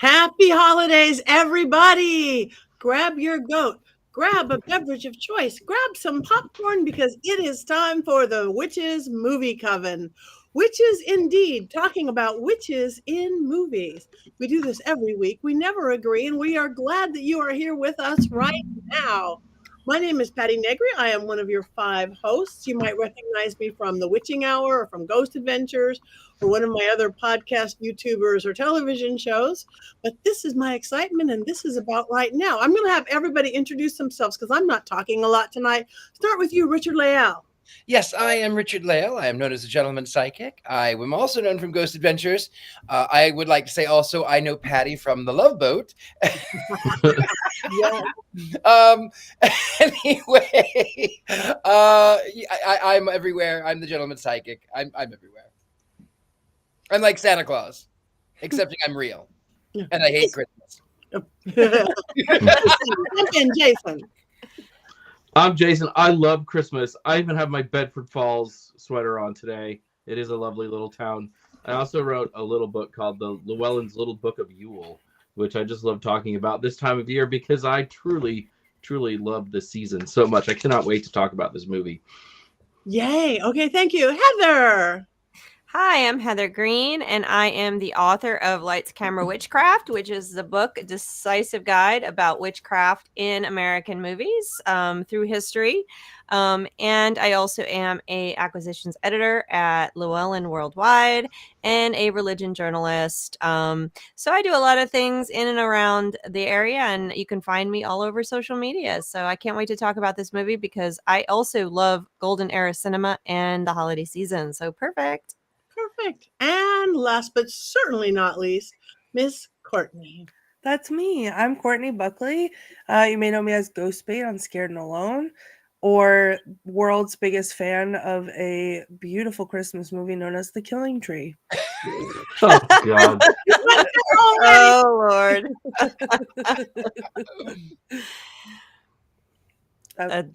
Happy holidays, everybody! Grab your goat, grab a beverage of choice, grab some popcorn because it is time for the Witches Movie Coven. Witches indeed, talking about witches in movies. We do this every week. We never agree, and we are glad that you are here with us right now. My name is Patti Negri. I am one of your 5 hosts. You might recognize me from The Witching Hour or from Ghost Adventures or one of my other podcast YouTubers or television shows. But this is my excitement, and this is about right now. I'm going to have everybody introduce themselves because I'm not talking a lot tonight. Start with you, Richard-Lael. Yes, I am Richard-Lael. I am known as the Gentleman Psychic. I am also known from Ghost Adventures. I would like to say also I know Patti from The Love Boat. Anyway, I'm everywhere. I'm the Gentleman Psychic. I'm everywhere. I'm like Santa Claus, excepting I'm real, and I hate Christmas. And Jason. I'm Jason. I love Christmas. I even have my Bedford Falls sweater on today. It is a lovely little town. I also wrote a little book called The Llewellyn's Little Book of Yule, which I just love talking about this time of year because I truly, truly love this season so much. I cannot wait to talk about this movie. Yay. Okay, thank you. Heather. Hi, I'm Heather Greene, and I am the author of Lights, Camera, Witchcraft, which is the book Decisive Guide about witchcraft in American movies through history. And I also am a acquisitions editor at Llewellyn Worldwide and a religion journalist. So I do a lot of things in and around the area, and you can find me all over social media. So I can't wait to talk about this movie because I also love Golden Era cinema and the holiday season. So perfect. Perfect. And last but certainly not least, Miss Courtney. That's me. I'm Courtney Buckley. You may know me as Ghostbait on Scared and Alone, or world's biggest fan of a beautiful Christmas movie known as The Killing Tree. Oh, God. Oh, Lord.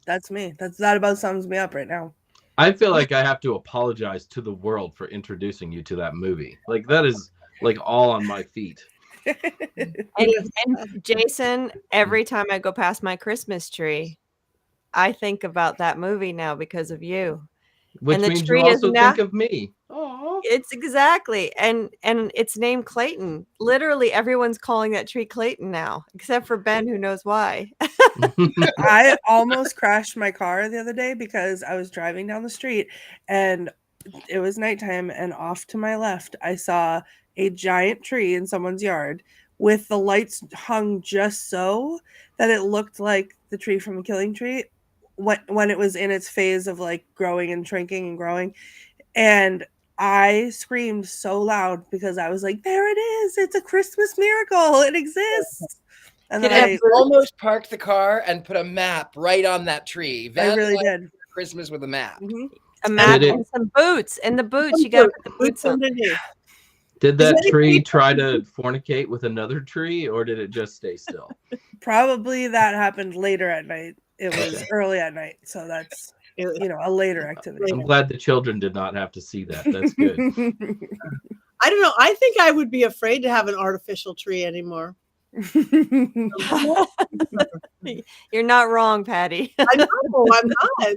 That's me. That about sums me up right now. I feel like I have to apologize to the world for introducing you to that movie. Like, that is, like, all on my feet. And Jason, every time I go past my Christmas tree, I think about that movie now because of you. Which and the means tree you also is now, think of me. Aww. It's exactly. And it's named Clayton. Literally everyone's calling that tree Clayton now, except for Ben, who knows why. I almost crashed my car the other day because I was driving down the street and it was nighttime, and off to my left I saw a giant tree in someone's yard with the lights hung just so that it looked like the tree from The Killing Tree when it was in its phase of like growing and shrinking and growing. And I screamed so loud because I was like, there it is. It's a Christmas miracle. It exists. And then I almost parked the car and put a map right on that tree. I really did. Christmas with a map. Mm-hmm. A map and some boots. And the boots, you got to put the boots on. Did that tree try to fornicate with another tree, or did it just stay still? Probably that happened later at night. It was early at night. So that's, a later activity. I'm glad the children did not have to see that. That's good. I don't know. I think I would be afraid to have an artificial tree anymore. You're not wrong, Patti. I know, I'm not.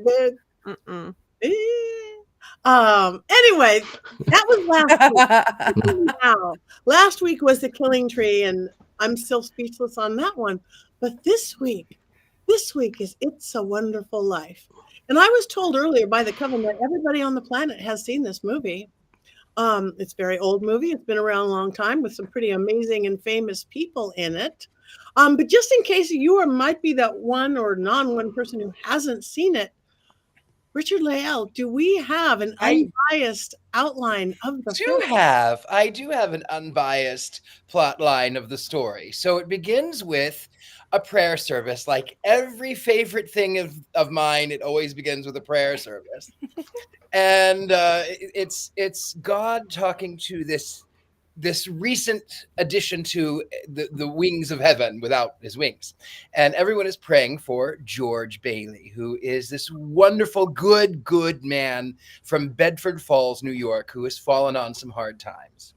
Anyway, that was last week. Wow. Last week was The Killing Tree, and I'm still speechless on that one. But this week is It's a Wonderful Life. And I was told earlier by the Coven that everybody on the planet has seen this movie. It's a very old movie. It's been around a long time with some pretty amazing and famous people in it. But just in case you might be that one or non-one person who hasn't seen it, Richard-Lael, do we have an unbiased outline of the film? I do have an unbiased plot line of the story. So it begins with a prayer service. Like every favorite thing of mine, it always begins with a prayer service. And it's God talking to this recent addition to the wings of heaven without his wings. And everyone is praying for George Bailey, who is this wonderful, good man from Bedford Falls, New York, who has fallen on some hard times.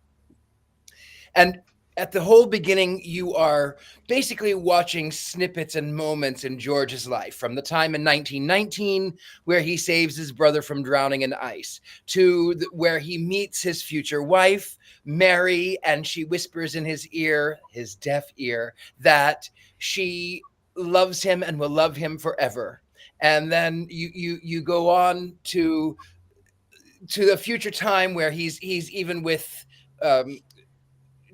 And at the whole beginning, you are basically watching snippets and moments in George's life, from the time in 1919 where he saves his brother from drowning in ice, to where he meets his future wife, Mary, and she whispers in his ear, his deaf ear, that she loves him and will love him forever. And then you go on to the future time where he's even with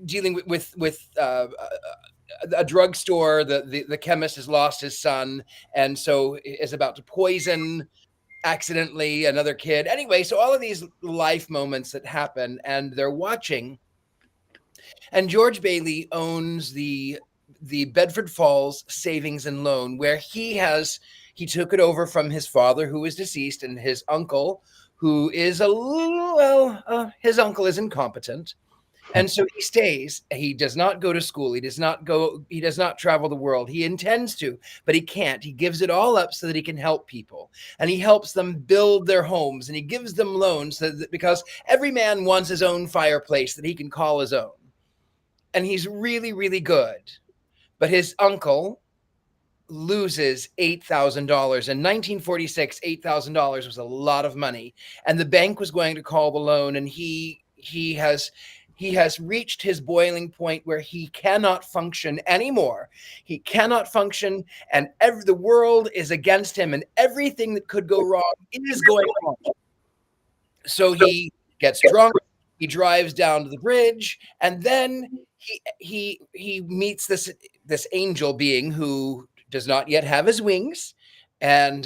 dealing with a drugstore. The chemist has lost his son, and so is about to poison accidentally another kid. Anyway, so all of these life moments that happen, and they're watching. And George Bailey owns the Bedford Falls Savings and Loan, where he took it over from his father, who is deceased, and his uncle, who is his uncle is incompetent. And so he stays. He does not go to school. He does not travel the world. He intends to, but he can't. He gives it all up so that he can help people. And he helps them build their homes, and he gives them loans because every man wants his own fireplace that he can call his own. And he's really, really good. But his uncle loses $8,000. In 1946, $8,000 was a lot of money. And the bank was going to call the loan, and he has reached his boiling point where he cannot function anymore. He cannot function, and the world is against him, and everything that could go wrong is going wrong. So he gets drunk. He drives down to the bridge, and then he meets this angel being who does not yet have his wings, and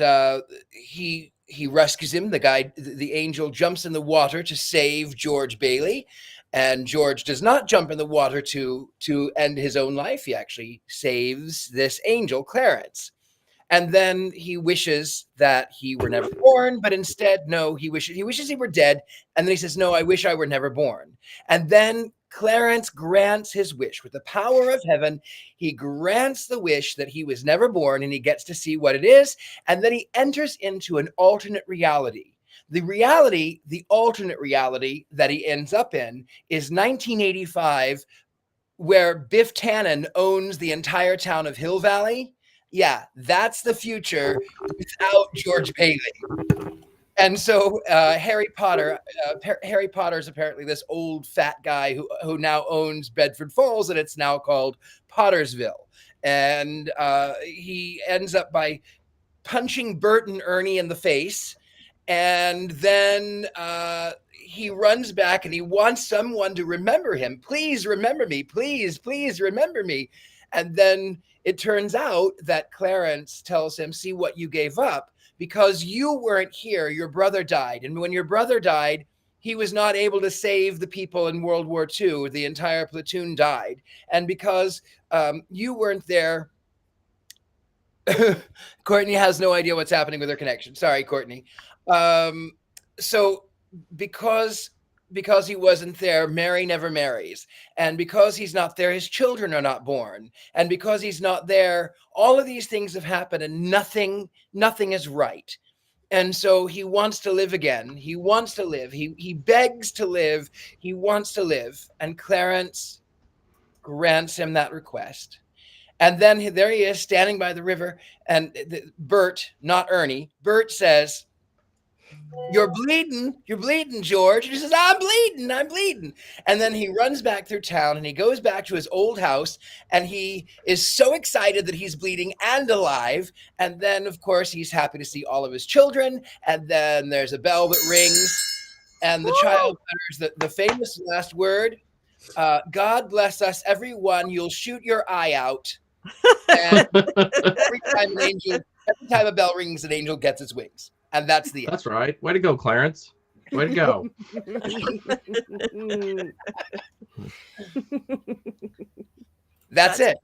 he rescues him. The angel jumps in the water to save George Bailey. And George does not jump in the water to end his own life. He actually saves this angel, Clarence. And then he wishes that he were never born, but instead, no, he wishes he were dead. And then he says, no, I wish I were never born. And then Clarence grants his wish. With the power of heaven, he grants the wish that he was never born, and he gets to see what it is. And then he enters into an alternate reality. The alternate reality that he ends up in is 1985, where Biff Tannen owns the entire town of Hill Valley. Yeah, that's the future without George Bailey. And so Harry Potter is apparently this old fat guy who now owns Bedford Falls, and it's now called Pottersville. And he ends up by punching Bert and Ernie in the face. And then he runs back, and he wants someone to remember him. Please remember me. Please, please remember me. And then it turns out that Clarence tells him, see what you gave up, because you weren't here. Your brother died. And when your brother died, he was not able to save the people in World War II. The entire platoon died. And because you weren't there, Courtney has no idea what's happening with her connection. Sorry, Courtney. So because he wasn't there, Mary never marries. And because he's not there, his children are not born. And because he's not there, all of these things have happened, and nothing is right. And so he wants to live again. He wants to live. He begs to live. He wants to live. And Clarence grants him that request. And then there he is standing by the river, and Bert, not Ernie, Bert says, you're bleeding, George. And he says, I'm bleeding. And then he runs back through town, and he goes back to his old house, and he is so excited that he's bleeding and alive. And then, of course, he's happy to see all of his children. And then there's a bell that rings, and the child utters the famous last word, God bless us, everyone, you'll shoot your eye out. And every time a bell rings, an angel gets its wings. And that's the end. That's right. Way to go, Clarence. Way to go. That's it.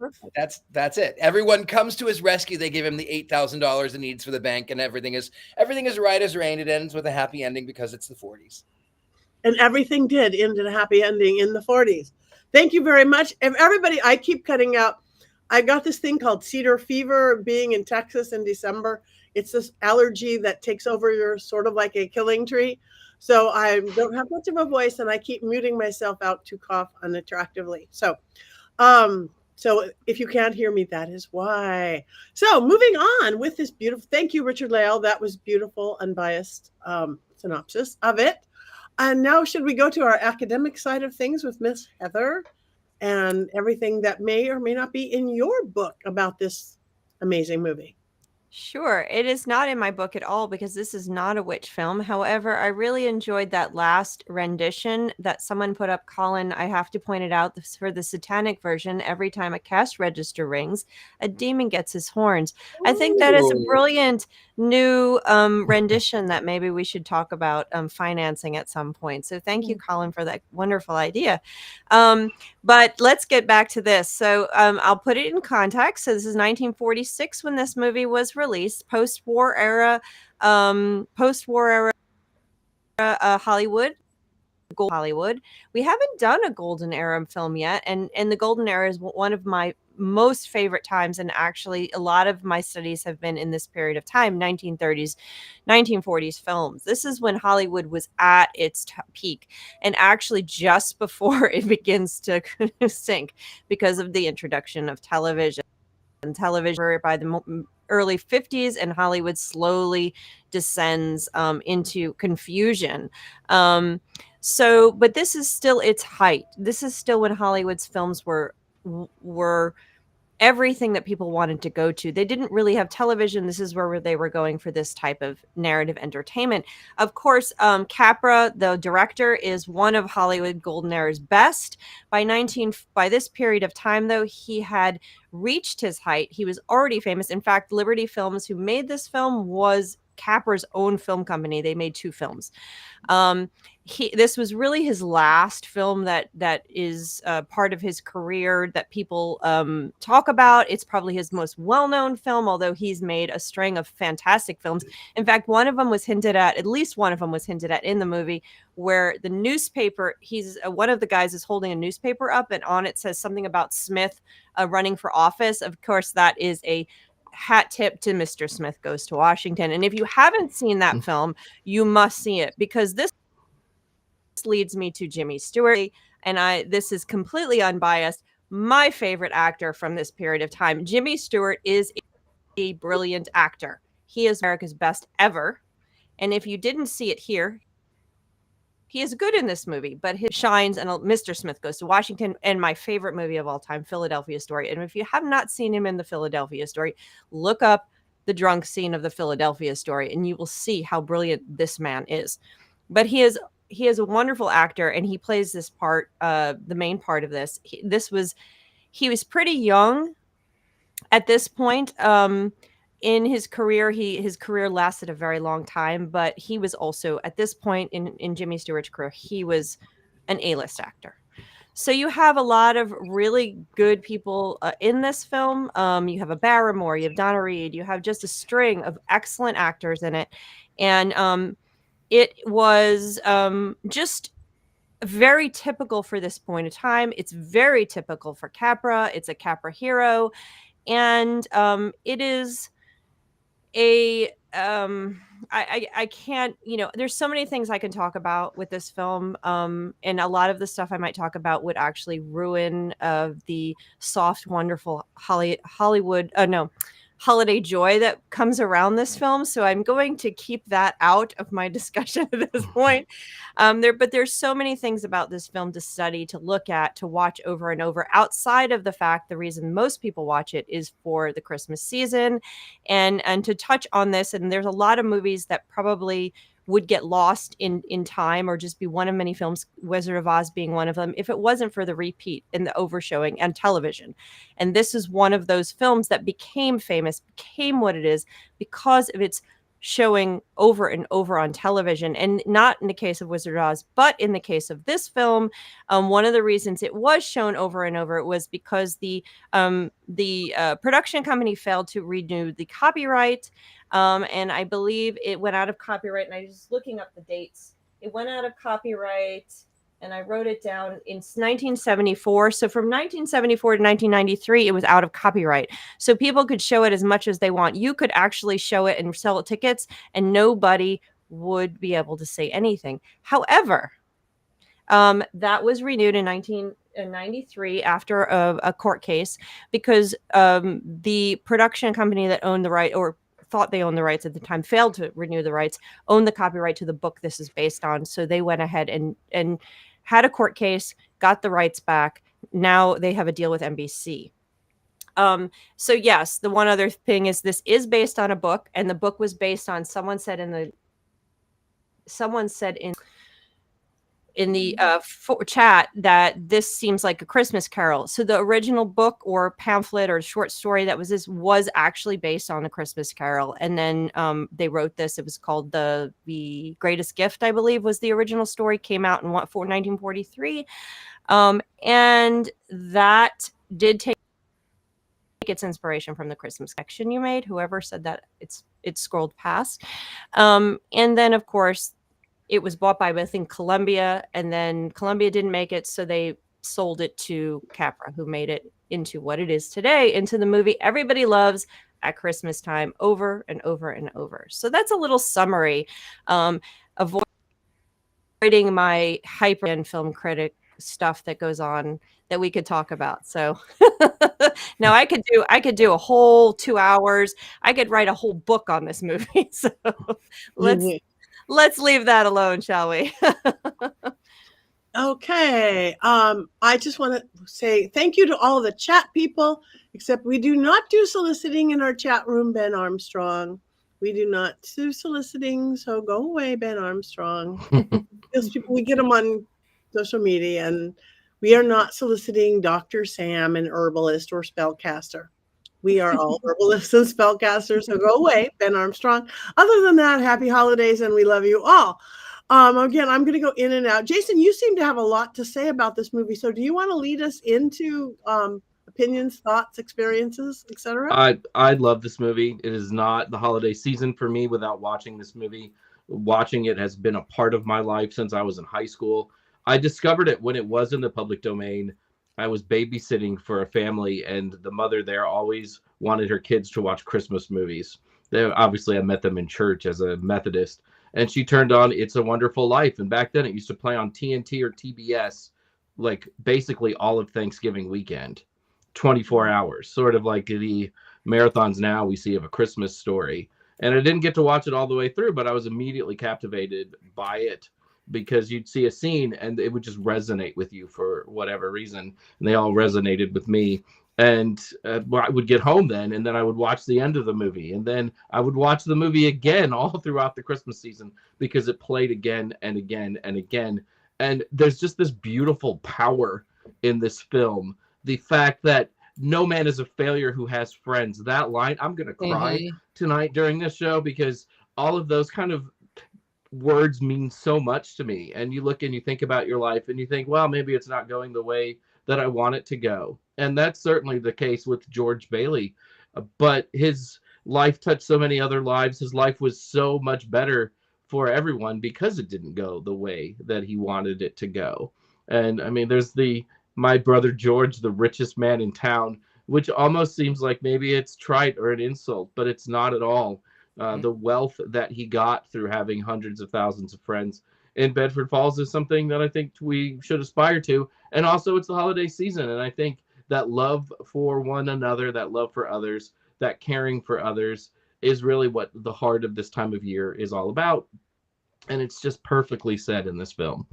That's it. Everyone comes to his rescue. They give him the $8,000 he needs for the bank, and everything is right as rain. It ends with a happy ending because it's the 40s. And everything did end in a happy ending in the 40s. Thank you very much. And everybody, I keep cutting out. I got this thing called cedar fever being in Texas in December. It's this allergy that takes over your sort of like a killing tree. So I don't have much of a voice, and I keep muting myself out to cough unattractively. So if you can't hear me, that is why. So moving on with this beautiful, thank you, Richard-Lael. That was beautiful, unbiased synopsis of it. And now should we go to our academic side of things with Miss Heather and everything that may or may not be in your book about this amazing movie? Sure. It is not in my book at all because this is not a witch film. However, I really enjoyed that last rendition that someone put up. Colin, I have to point it out, for the satanic version, every time a cash register rings, a demon gets his horns. I think that is a Ooh. brilliant new rendition that maybe we should talk about financing at some point. So thank you, Colin, for that wonderful idea. But let's get back to this. So I'll put it in context. So this is 1946 when this movie was released, post-war era Hollywood. We haven't done a golden era film yet, and the golden era is one of my most favorite times, and actually a lot of my studies have been in this period of time, 1930s 1940s films. This is when Hollywood was at its peak, and actually just before it begins to sink because of the introduction of television by the early 50s, and Hollywood slowly descends into confusion. But this is still its height. This is still when Hollywood's films were everything that people wanted to go to. They didn't really have television. This is where they were going for this type of narrative entertainment. Of course, Capra, the director, is one of Hollywood golden era's best. By this period of time, though, he had reached his height. He was already famous. In fact, Liberty Films, who made this film, was Capra's own film company. They made 2 films. This was really his last film that is part of his career that people talk about. It's probably his most well-known film, although he's made a string of fantastic films. In fact, at least one of them was hinted at in the movie, where the newspaper, one of the guys is holding a newspaper up, and on it says something about Smith running for office. Of course, that is a hat tip to Mr. Smith Goes to Washington. And if you haven't seen that film, you must see it, because this leads me to Jimmy Stewart. And this is completely unbiased. My favorite actor from this period of time. Jimmy Stewart is a brilliant actor. He is America's best ever. And if you didn't see it here, he is good in this movie, but his shines and Mr. Smith Goes to Washington, and my favorite movie of all time, Philadelphia Story. And if you have not seen him in the Philadelphia Story, look up the drunk scene of the Philadelphia Story, and you will see how brilliant this man is. But he is a wonderful actor, and he plays this part, the main part of this. He was pretty young at this point. In his career, his career lasted a very long time, but he was also, at this point in Jimmy Stewart's career, he was an A-list actor. So you have a lot of really good people in this film. You have a Barrymore, you have Donna Reed, you have just a string of excellent actors in it. And it was just very typical for this point of time. It's very typical for Capra. It's a Capra hero. And it is I can't, there's so many things I can talk about with this film. And a lot of the stuff I might talk about would actually ruin the soft, wonderful holiday joy that comes around this film. So I'm going to keep that out of my discussion at this point. But there's so many things about this film to study, to look at, to watch over and over, outside of the fact the reason most people watch it is for the Christmas season. And to touch on this, and there's a lot of movies that probably would get lost in time, or just be one of many films, Wizard of Oz being one of them, if it wasn't for the repeat and the overshowing and television. And this is one of those films that became famous, became what it is, because of its showing over and over on television. And not in the case of Wizard of Oz, but in the case of this film, one of the reasons it was shown over and over was because the production company failed to renew the copyright. And I believe it went out of copyright, and I was just looking up the dates. It went out of copyright, and I wrote it down in 1974. So from 1974 to 1993, it was out of copyright. So people could show it as much as they want. You could actually show it and sell tickets, and nobody would be able to say anything. However, that was renewed in 1993 after a court case because the production company that owned the right, or thought they owned the rights at the time, failed to renew the rights, owned the copyright to the book this is based on. So they went ahead and had a court case, got the rights back. Now they have a deal with NBC. So yes, the one other thing is this is based on a book, and the book was based on, someone said in the chat that this seems like a Christmas Carol. So the original book or pamphlet or short story that was actually based on a Christmas Carol, and then they wrote this. It was called the Greatest Gift, I believe, was the original story. Came out in 1943, and that did take its inspiration from the Christmas section you made. Whoever said that, it's scrolled past, and then of course it was bought by, I think, Columbia, and then Columbia didn't make it, so they sold it to Capra, who made it into what it is today, into the movie everybody loves at Christmas time, over and over and over. So that's a little summary, avoiding my hyper and film critic stuff that goes on that we could talk about. So now I could do a whole 2 hours. I could write a whole book on this movie. So let's leave that alone, shall we? Okay. I just want to say thank you to all the chat people, except we do not do soliciting in our chat room, Ben Armstrong. We do not do soliciting, so go away, Ben Armstrong. Those people, we get them on social media, and we are not soliciting Dr. Sam, an herbalist or spellcaster. We are all herbalists and spellcasters, so go away, Ben Armstrong. Other than that, happy holidays, and we love you all. Again, I'm going to go in and out. Jason, you seem to have a lot to say about this movie, so do you want to lead us into opinions, thoughts, experiences, etc.? I love this movie. It is not the holiday season for me without watching this movie. Watching it has been a part of my life since I was in high school. I discovered it when it was in the public domain. I was babysitting for a family, and the mother there always wanted her kids to watch Christmas movies. Obviously, I met them in church as a Methodist, and she turned on It's a Wonderful Life. And back then it used to play on TNT or TBS, like basically all of Thanksgiving weekend, 24 hours, sort of like the marathons now we see of A Christmas Story. And I didn't get to watch it all the way through, but I was immediately captivated by it, because you'd see a scene and it would just resonate with you for whatever reason. And they all resonated with me. And I would get home then, and then I would watch the end of the movie. And then I would watch the movie again all throughout the Christmas season, because it played again and again and again. And there's just this beautiful power in this film. The fact that no man is a failure who has friends. That line, I'm going to cry tonight during this show, because all of those kind of words mean so much to me. And you look and you think about your life and you think, well, maybe it's not going the way that I want it to go. And that's certainly the case with George Bailey. But his life touched so many other lives. His life was so much better for everyone because it didn't go the way that he wanted it to go. And I mean, there's My Brother George, the richest man in town, which almost seems like maybe it's trite or an insult, but it's not at all. The wealth that he got through having hundreds of thousands of friends in Bedford Falls is something that I think we should aspire to. And also, it's the holiday season, and I think that love for one another, that love for others, that caring for others is really what the heart of this time of year is all about. And it's just perfectly said in this film.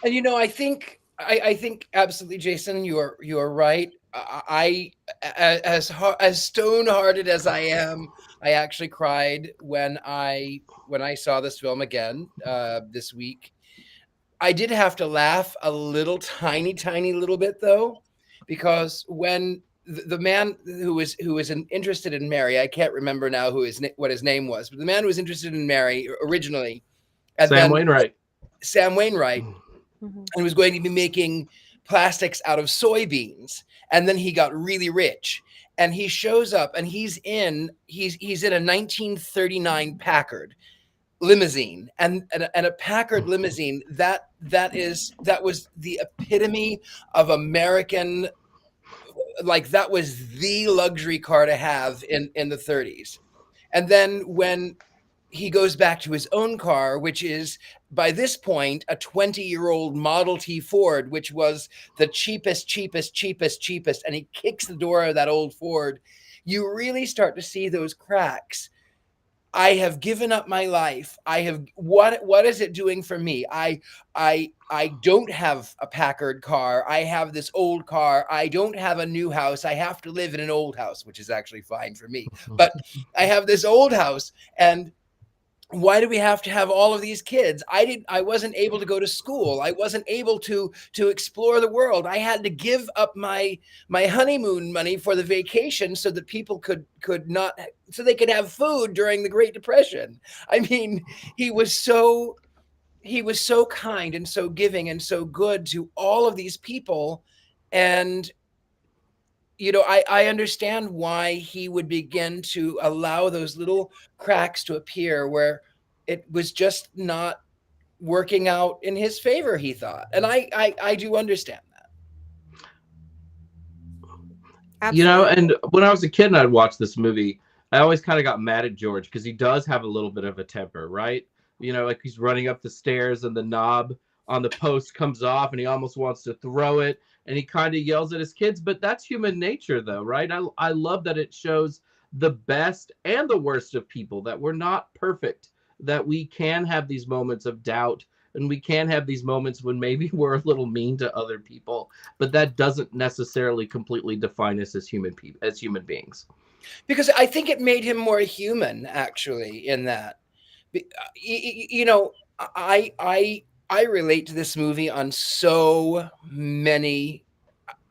And I think absolutely, Jason, you are right. I as stone-hearted as I am, I actually cried when I saw this film again this week. I did have to laugh a little, tiny little bit though, because when the man who was interested in Mary, I can't remember now what his name was, but the man who was interested in Mary originally, Sam Wainwright, and was going to be making plastics out of soybeans, and then he got really rich, and he shows up, and he's in a 1939 Packard limousine, and a Packard limousine that was the epitome of American, like that was the luxury car to have in the 30s. And then when he goes back to his own car, which is by this point a 20-year-old Model T Ford, which was the cheapest, and he kicks the door of that old Ford. You really start to see those cracks. I have given up my life. I have what is it doing for me? I don't have a Packard car. I have this old car. I don't have a new house. I have to live in an old house, which is actually fine for me. But I have this old house, and why do we have to have all of these kids? I wasn't able to go to school. I wasn't able to explore the world. I had to give up my honeymoon money for the vacation so that people could not, so they could have food during the Great Depression. I mean, he was so kind and so giving and so good to all of these people. And you know, I understand why he would begin to allow those little cracks to appear where it was just not working out in his favor, he thought. And I do understand that. Absolutely. You know, and when I was a kid and I'd watch this movie, I always kind of got mad at George because he does have a little bit of a temper, right? You know, like he's running up the stairs and the knob on the post comes off and he almost wants to throw it and he kind of yells at his kids, but that's human nature though, right? I love that it shows the best and the worst of people, that we're not perfect, that we can have these moments of doubt and we can have these moments when maybe we're a little mean to other people, but that doesn't necessarily completely define us as human beings. Because I think it made him more human, actually, in that. You know, I relate to this movie on so many.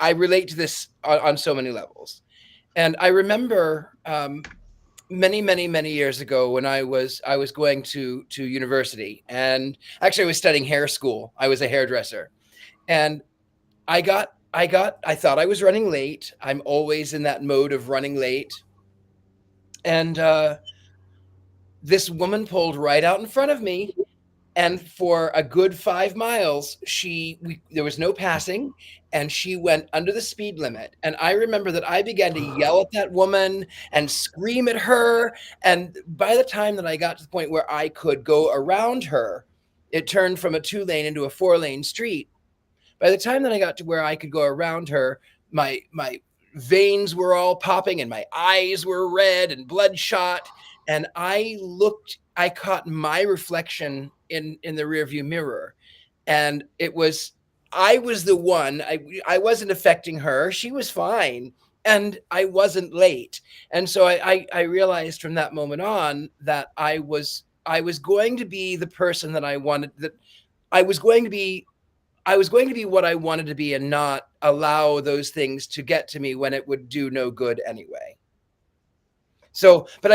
I relate to this on so many levels, and I remember many years ago when I was going to university, and actually I was studying hair school. I was a hairdresser, and I thought I was running late. I'm always in that mode of running late, and this woman pulled right out in front of me. And for a good 5 miles, there was no passing, and she went under the speed limit. And I remember that I began to yell at that woman and scream at her. And by the time that I got to the point where I could go around her, it turned from a 2-lane into a 4-lane street. By the time that I got to where I could go around her, my veins were all popping and my eyes were red and bloodshot. And I caught my reflection in the rearview mirror. And I was the one, I wasn't affecting her. She was fine. And I wasn't late. And so I realized from that moment on that I was going to be the person that I wanted, that I was going to be what I wanted to be and not allow those things to get to me when it would do no good anyway. So, but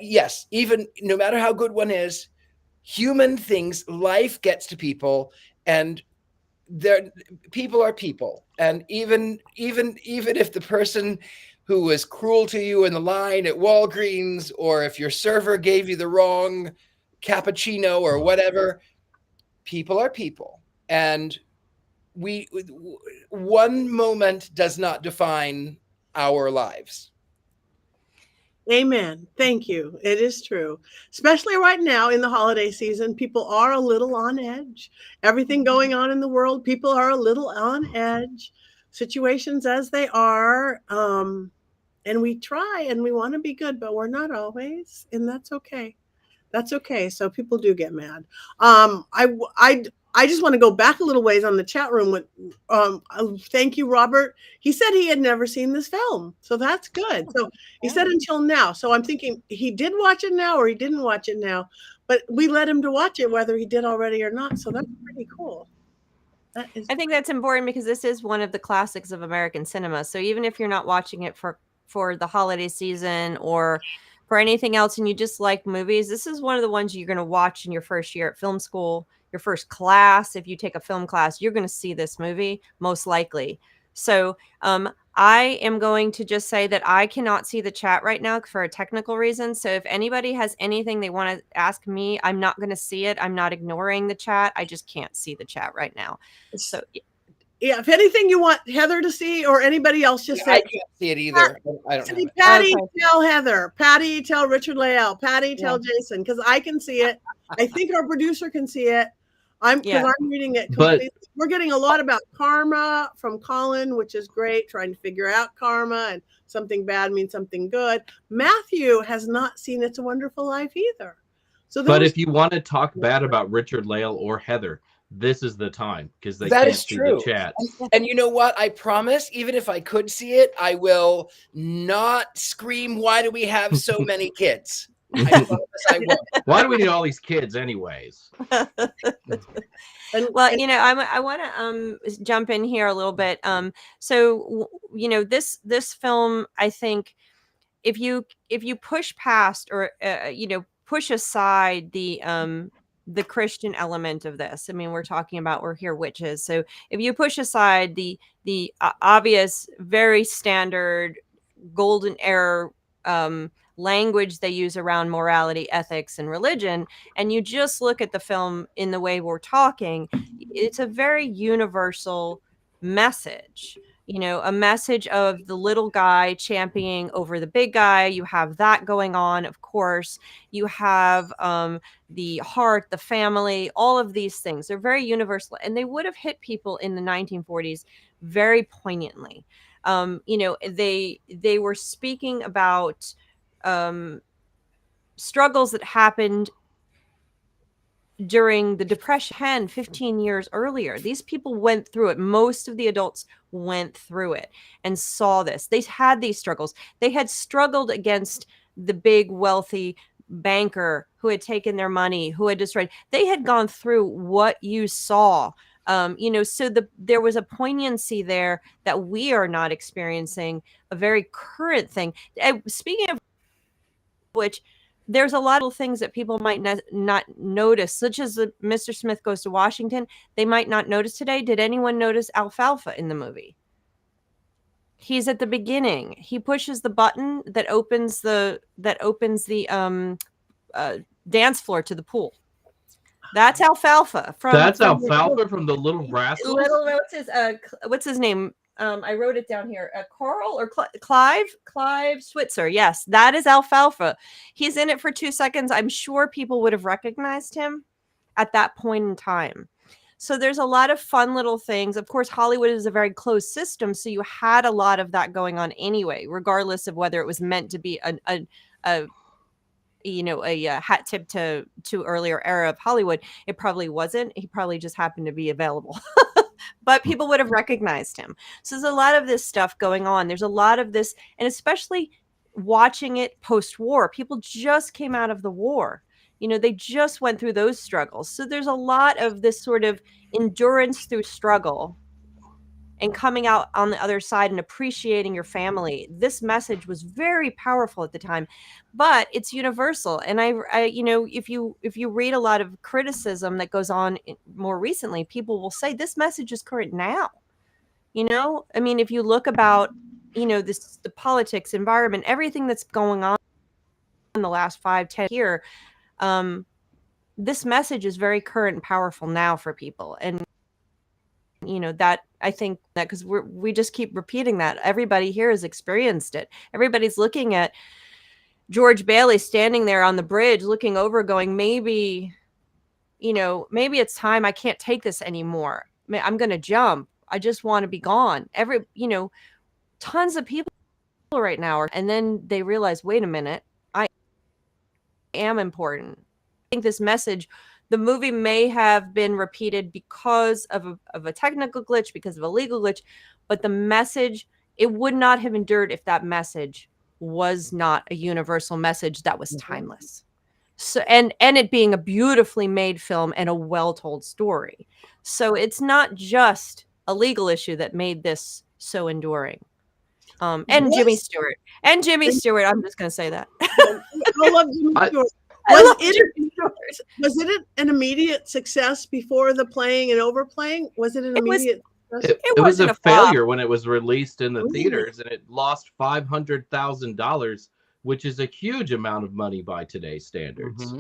yes, even no matter how good one is, human things, life gets to people, and people are people. And even if the person who was cruel to you in the line at Walgreens, or if your server gave you the wrong cappuccino or whatever, people are people. And one moment does not define our lives. Amen. Thank you. It is true. Especially right now in the holiday season, people are a little on edge. Everything going on in the world, people are a little on edge. Situations as they are. And we try and we want to be good, but we're not always. And that's okay. That's okay. So people do get mad. I just want to go back a little ways on the chat room with thank you, Robert. He said he had never seen this film. So that's good. So he said until now. So I'm thinking he did watch it now or he didn't watch it now, but we let him to watch it whether he did already or not. So that's pretty cool. I think that's important because this is one of the classics of American cinema. So even if you're not watching it for the holiday season or for anything else and you just like movies, this is one of the ones you're going to watch in your first year at film school. Your first class, if you take a film class, you're going to see this movie most likely. So I am going to just say that I cannot see the chat right now for a technical reason. So if anybody has anything they want to ask me, I'm not going to see it. I'm not ignoring the chat. I just can't see the chat right now. So Yeah, if anything you want Heather to see or anybody else, just I say, can't see it either. I don't have it. Patty, Okay. tell Heather. Patty, tell Richard-Lael. Patty, tell Yeah. Jason, because I can see it. I think our producer can see it. I'm reading it But- completely. We're getting a lot about karma from Colin, which is great, trying to figure out karma, and something bad means something good. Matthew has not seen It's a Wonderful Life either. So But if you want to talk bad about Richard-Lael or Heather, this is the time, because they That can't is see true. the chat. And you know what? I promise, even if I could see it, I will not scream, "Why do we have so many kids?" I promise I won't. Why do we need all these kids anyways? Well, you know, I want to jump in here a little bit. So you know, this film, I think, if you push past or you know, push aside the Christian element of this. I mean, we're here witches. So if you push aside the obvious, very standard golden era language they use around morality, ethics, and religion, and you just look at the film in the way we're talking, it's a very universal message. You know, a message of the little guy championing over the big guy. You have that going on, of course. You have the heart, the family, all of these things. They're very universal, and they would have hit people in the 1940s very poignantly. You know, they were speaking about struggles that happened during the Depression 15 years earlier. These people went through it. Most of the adults went through it and saw this. They had these struggles. They had struggled against the big wealthy banker who had taken their money, who had destroyed. They had gone through what you saw. You know, so there was a poignancy there that we are not experiencing, a very current thing. Speaking of which, there's a lot of things that people might not notice, such as Mr. Smith Goes to Washington. They might not notice today. Did anyone notice Alfalfa in the movie? He's at the beginning. He pushes the button that opens the dance floor to the pool. That's Alfalfa from Alfalfa from the Little Rascals. What's his name? I wrote it down here. Carl or Clive Switzer. Yes, that is Alfalfa. He's in it for 2 seconds. I'm sure people would have recognized him at that point in time. So there's a lot of fun little things. Of course, Hollywood is a very closed system, so you had a lot of that going on anyway, regardless of whether it was meant to be a hat tip to earlier era of Hollywood. It probably wasn't. He probably just happened to be available. But people would have recognized him. So there's a lot of this stuff going on. There's a lot of this, and especially watching it post-war. People just came out of the war. You know, they just went through those struggles. So there's a lot of this sort of endurance through struggle and coming out on the other side and appreciating your family. This message was very powerful at the time, but it's universal. And I you know, if you read a lot of criticism that goes on more recently, people will say this message is current now. You know, I mean, if you look about, you know, the politics, environment, everything that's going on in the last 5-10 years, this message is very current and powerful now for people. And you know, that I think that because we just keep repeating that everybody here has experienced it. Everybody's looking at George Bailey standing there on the bridge, looking over, going, maybe it's time. I can't take this anymore. I'm going to jump. I just want to be gone. Tons of people right now and then they realize, wait a minute, I am important. I think this message. The movie may have been repeated because of a technical glitch, because of a legal glitch, but the message, it would not have endured if that message was not a universal message that was timeless. So, and it being a beautifully made film and a well-told story. So it's not just a legal issue that made this so enduring. And Jimmy Stewart. I'm just going to say that. I love Jimmy Stewart. Was it an immediate success before the playing and overplaying? Was it an immediate success? It was a failure when it was released in the theaters, and it lost $500,000, which is a huge amount of money by today's standards.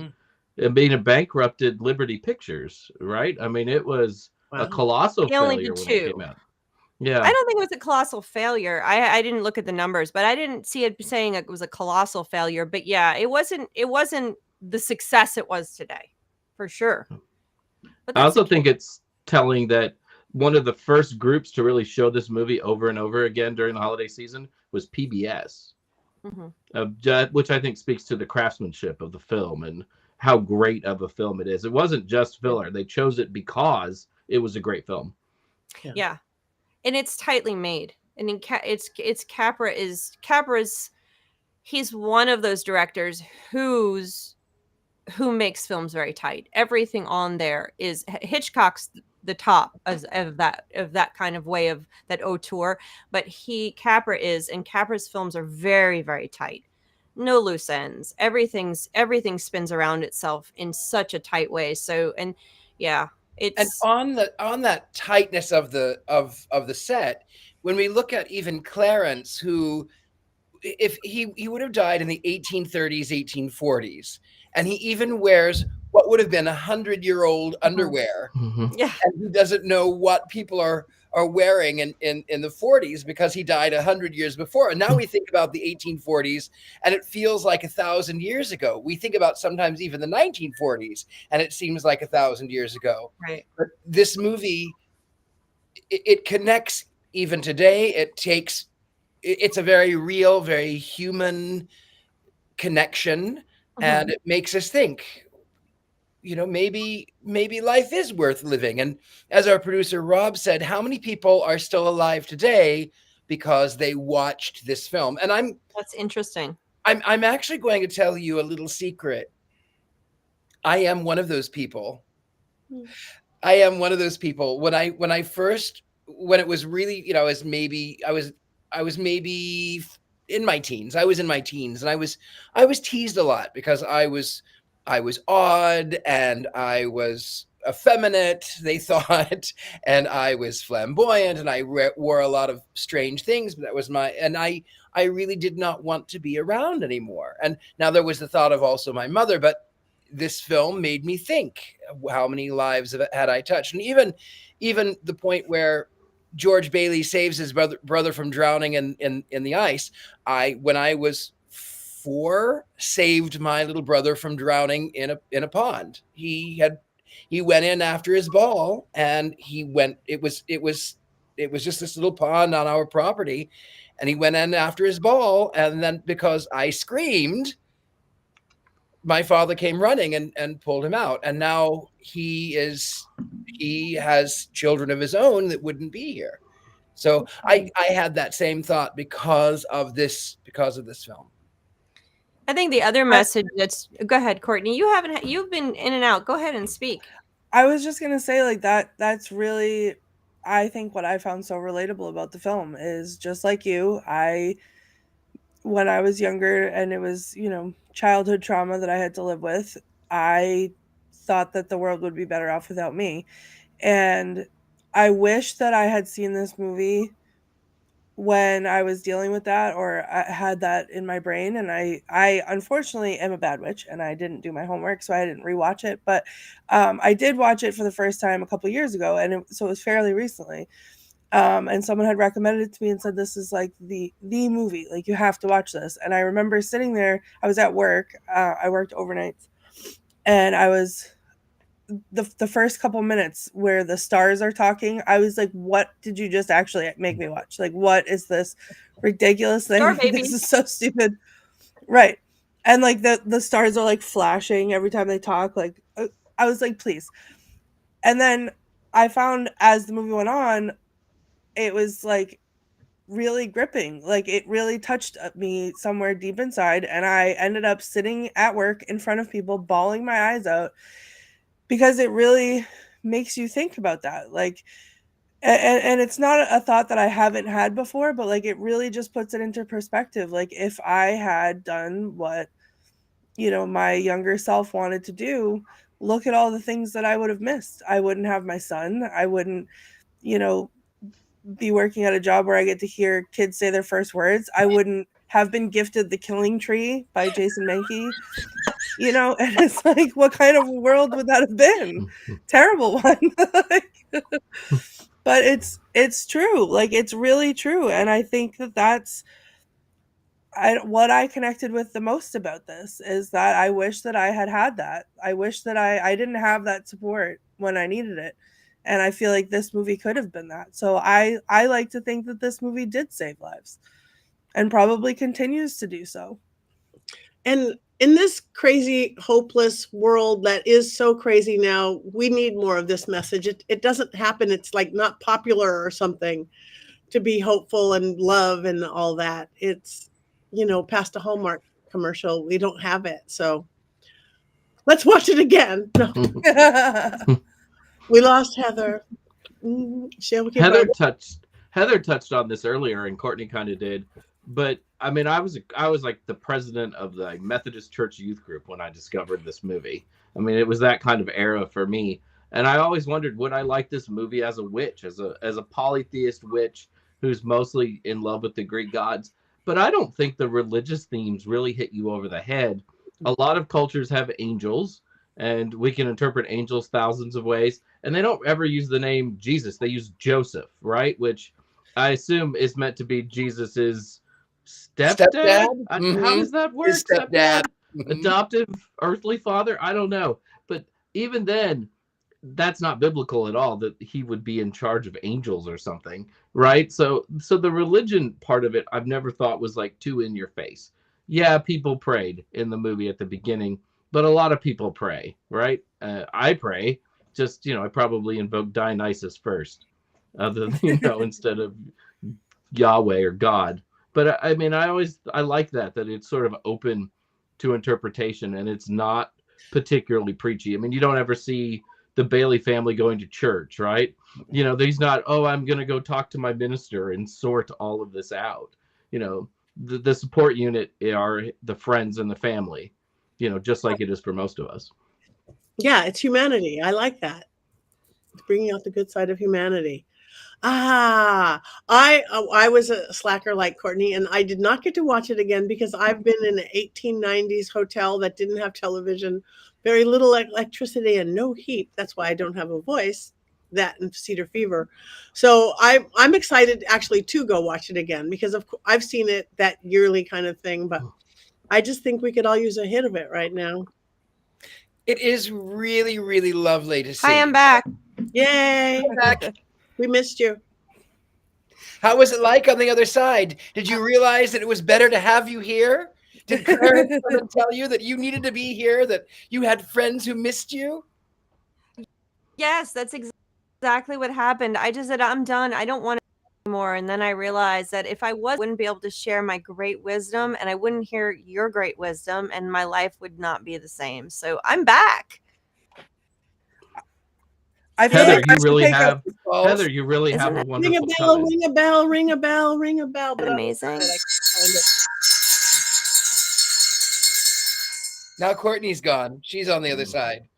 And being a bankrupted Liberty Pictures, right? I mean, it was a colossal failure when it came out. Yeah. I don't think it was a colossal failure. I didn't look at the numbers, but I didn't see it saying it was a colossal failure. But yeah, it wasn't the success it was today, for sure. But I that's also think it's telling that one of the first groups to really show this movie over and over again during the holiday season was PBS, which I think speaks to the craftsmanship of the film and how great of a film it is. It wasn't just filler. They chose it because it was a great film. Yeah. And it's tightly made. And it's Capra's he's one of those directors who makes films very tight. Everything on there is Hitchcock's the top of that kind of way of that auteur, but Capra's films are very, very tight. No loose ends. Everything spins around itself in such a tight way. So, and yeah, it's on that tightness of the set, when we look at even Clarence, who, if he would have died in the 1830s, 1840s, and he even wears what would have been 100-year-old underwear, yeah, and he doesn't know what people are wearing in the 40s because he died 100 years before. And now we think about the 1840s and it feels like 1,000 years ago. We think about sometimes even the 1940s and it seems like 1,000 years ago. Right. But this movie, it connects even today. It's a very real, very human connection, and it makes us think, maybe life is worth living. And as our producer Rob said, how many people are still alive today because they watched this film? And that's interesting. I'm actually going to tell you a little secret. I am one of those people. I am one of those people. When it was really, I was maybe in my teens. I was in my teens, and I was teased a lot because I was odd and I was effeminate, they thought, and I was flamboyant and I wore a lot of strange things, but that was I really did not want to be around anymore. And now there was the thought of also my mother, but this film made me think, how many lives had I touched? And even the point where George Bailey saves his brother from drowning in the ice. When I was 4, saved my little brother from drowning in a pond. He went in after his ball, and it was just this little pond on our property, and he went in after his ball, and then because I screamed, my father came running and pulled him out, and now he has children of his own that wouldn't be here. So I had that same thought because of this film. I think the other message go ahead, Courtney. You've been in and out. Go ahead and speak. I was just going to say, like, that's really, I think, what I found so relatable about the film is just like you. When I was younger and it was, childhood trauma that I had to live with, I thought that the world would be better off without me. And I wish that I had seen this movie when I was dealing with that, or I had that in my brain. And I unfortunately am a bad witch and I didn't do my homework, so I didn't rewatch it. But I did watch it for the first time a couple of years ago, and so it was fairly recently. And someone had recommended it to me and said, this is like the movie, like you have to watch this. And I remember sitting there, I was at work, I worked overnights, and I was the first couple minutes where the stars are talking, I was like, what did you just actually make me watch? Like, what is this ridiculous thing? This is so stupid. Right. And like the stars are like flashing every time they talk. Like, I was like, please. And then I found as the movie went on, it was like really gripping. Like, it really touched me somewhere deep inside. And I ended up sitting at work in front of people, bawling my eyes out, because it really makes you think about that. Like, and it's not a thought that I haven't had before, but like, it really just puts it into perspective. Like, if I had done what, my younger self wanted to do, look at all the things that I would have missed. I wouldn't have my son. I wouldn't, be working at a job where I get to hear kids say their first words. I wouldn't have been gifted The Killing Tree by Jason Mankey. And it's like, what kind of world would that have been? Terrible one. But but it's true. Like, it's really true. And I think that's what I connected with the most about this is that I wish that I had that. I wish that I didn't have that support when I needed it. And I feel like this movie could have been that. So I like to think that this movie did save lives and probably continues to do so. And in this crazy, hopeless world that is so crazy now, we need more of this message. It doesn't happen. It's like not popular or something to be hopeful and love and all that. It's, past a Hallmark commercial. We don't have it. So let's watch it again. No. We lost Heather. Heather touched on this earlier, and Courtney kind of did. But I mean, I was like the president of the Methodist Church youth group when I discovered this movie. I mean, it was that kind of era for me, and I always wondered, would I like this movie as a witch, as a polytheist witch who's mostly in love with the Greek gods? But I don't think the religious themes really hit you over the head. A lot of cultures have angels, and we can interpret angels thousands of ways, and they don't ever use the name Jesus. They use Joseph, right? Which I assume is meant to be Jesus's stepdad? Mm-hmm. How does that work? His stepdad. Adoptive earthly father? I don't know. But even then, that's not biblical at all, that he would be in charge of angels or something, right? So the religion part of it, I've never thought was like too in your face. Yeah, people prayed in the movie at the beginning, but a lot of people pray, right? I pray, just, I probably invoke Dionysus first, other than, instead of Yahweh or God. But I mean, I like that it's sort of open to interpretation, and it's not particularly preachy. I mean, you don't ever see the Bailey family going to church, right? He's not, I'm going to go talk to my minister and sort all of this out. The support unit are the friends and the family, just like it is for most of us. Yeah, it's humanity. I like that. It's bringing out the good side of humanity. I was a slacker like Courtney, and I did not get to watch it again because I've been in an 1890s hotel that didn't have television, very little electricity, and no heat. That's why I don't have a voice. That and Cedar Fever. So I'm excited actually to go watch it again because I've seen it, that yearly kind of thing, but I just think we could all use a hit of it right now. It is really, really lovely to see. Hi, I'm back. Yay! I'm back. We missed you. How was it like on the other side? Did you realize that it was better to have you here? Did Claire tell you that you needed to be here, that you had friends who missed you? Yes, that's exactly what happened. I just said, I'm done. I don't want it anymore. And then I realized that if I wouldn't be able to share my great wisdom, and I wouldn't hear your great wisdom, and my life would not be the same. So I'm back. Heather, you really have a wonderful ring a bell, coven. Ring a bell, ring a bell, ring a bell. But amazing. Now Courtney's gone. She's on the other side.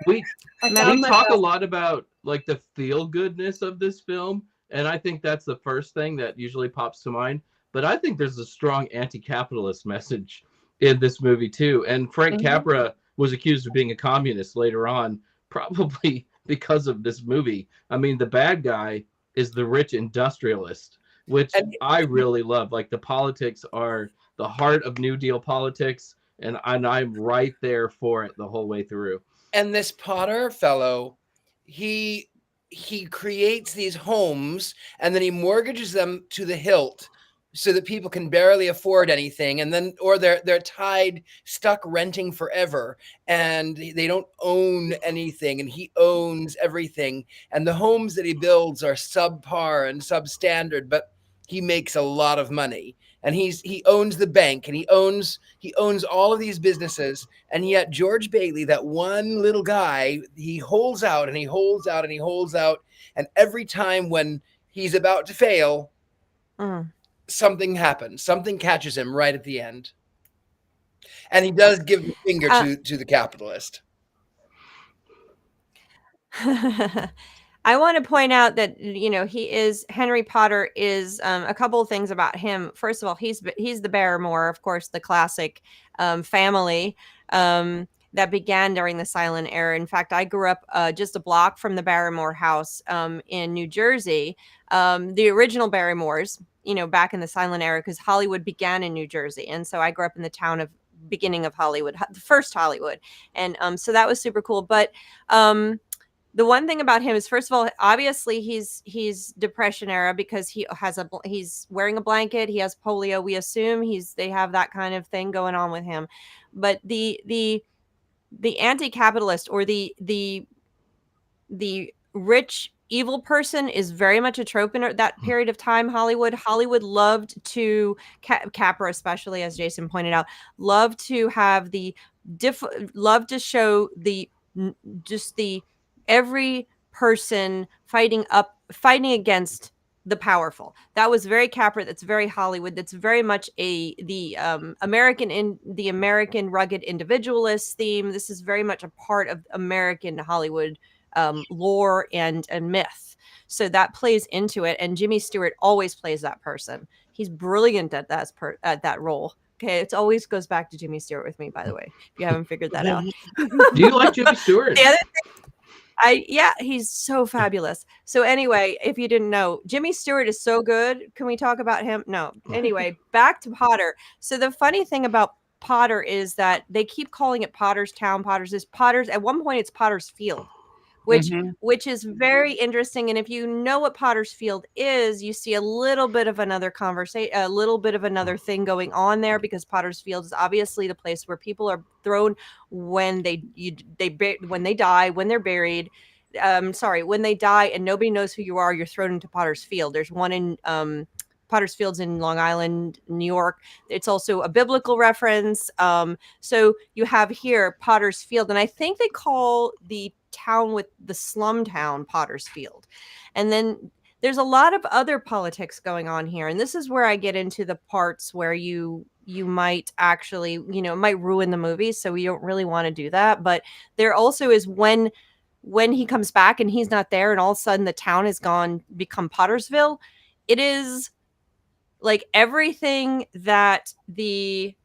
We talk a lot about like the feel goodness of this film, and I think that's the first thing that usually pops to mind. But I think there's a strong anti-capitalist message in this movie too. And Frank Capra was accused of being a communist later on, probably because of this movie. I mean, the bad guy is the rich industrialist, which I really love. Like, the politics are the heart of New Deal politics, and I'm right there for it the whole way through. And this Potter fellow, he creates these homes and then he mortgages them to the hilt so that people can barely afford anything, and then or they're stuck renting forever, and they don't own anything, and he owns everything. And the homes that he builds are subpar and substandard, but he makes a lot of money. And he owns the bank, and he owns all of these businesses. And yet George Bailey, that one little guy, he holds out and he holds out and he holds out. And every time when he's about to fail, something happens. Something catches him right at the end. And he does give the finger to the capitalist. I want to point out that, Henry Potter is a couple of things about him. First of all, he's the Barrymore, of course, the classic family that that began during the silent era. In fact, I grew up just a block from the Barrymore house in New Jersey. The original Barrymores, back in the silent era, because Hollywood began in New Jersey. And so I grew up in the town of beginning of Hollywood, the first Hollywood. And so that was super cool. But the one thing about him is, first of all, obviously he's Depression era because he's wearing a blanket. He has polio. We assume they have that kind of thing going on with him. But the anti-capitalist or the rich evil person is very much a trope in that period of time. Hollywood loved to, Capra especially, as Jason pointed out, loved to have loved to show the every person fighting against the powerful. That was very Capra. That's very Hollywood. That's very much the American rugged individualist theme. This is very much a part of American Hollywood lore and myth. So that plays into it. And Jimmy Stewart always plays that person. He's brilliant at that role. Okay, it always goes back to Jimmy Stewart with me, by the way, if you haven't figured that out. Do you like Jimmy Stewart? The other thing, he's so fabulous. So anyway, if you didn't know, Jimmy Stewart is so good. Can we talk about him? No. Anyway, back to Potter. So the funny thing about Potter is that they keep calling it Potter's Town. At one point it's Potter's Field, which is very interesting. And if you know what Potter's Field is, you see a little bit of another conversation, a little bit of another thing going on there, because Potter's Field is obviously the place where people are thrown when they die, when they're buried. When they die and nobody knows who you are, you're thrown into Potter's Field. There's one in Potter's Field's in Long Island, New York. It's also a biblical reference. So you have here Potter's Field, and I think they call the town with the slum town Potter's Field. And then there's a lot of other politics going on here, and this is where I get into the parts where you might actually, it might ruin the movie, so we don't really want to do that. But there also is when he comes back and he's not there, and all of a sudden the town has become Pottersville. It is like everything that the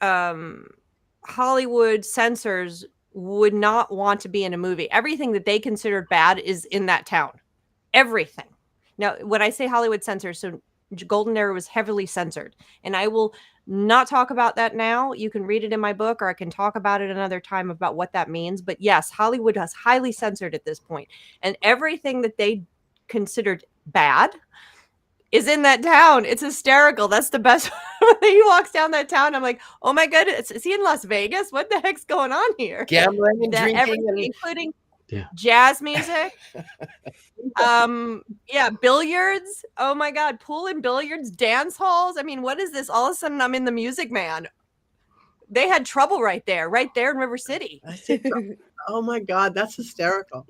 Hollywood censors would not want to be in a movie. Everything that they considered bad is in that town. Everything. Now, when I say Hollywood censors, so Golden Era was heavily censored, and I will not talk about that now. You can read it in my book, or I can talk about it another time about what that means. But yes, Hollywood has highly censored at this point, and everything that they considered bad is in that town. It's hysterical. That's the best. When he walks down that town, I'm like, oh my goodness, is he in Las Vegas? What the heck's going on here? Gambling and drinking, including jazz music. Billiards. Oh my God, pool and billiards, dance halls. I mean, what is this? All of a sudden, I'm in the Music Man. They had trouble right there in River City. Oh my God, that's hysterical.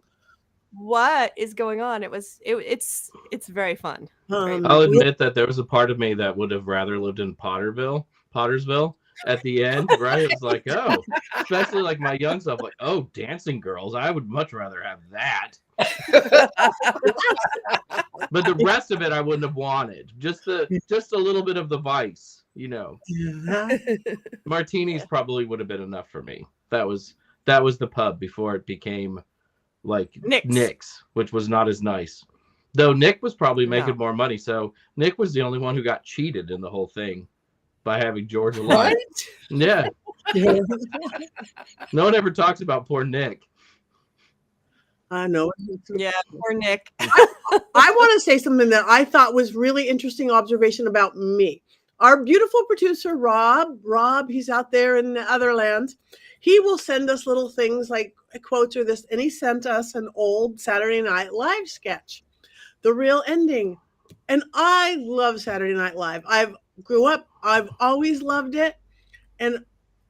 What is going on? It's very fun. I'll admit that there was a part of me that would have rather lived in Pottersville at the end, right? It was like, oh, especially like my young self, like, oh, dancing girls. I would much rather have that. But the rest of it I wouldn't have wanted. Just a little bit of the vice, Martinis probably would have been enough for me. That was the pub before it became like Nick's, which was not as nice. Though Nick was probably making more money, so Nick was the only one who got cheated in the whole thing by having George alive. Yeah. No one ever talks about poor Nick. I know. Yeah, poor Nick. I want to say something that I thought was really interesting observation about me. Our beautiful producer, Rob, he's out there in the other lands. He will send us little things like quotes or this, and he sent us an old Saturday Night Live sketch, The Real Ending. And I love Saturday Night Live. I've always loved it. And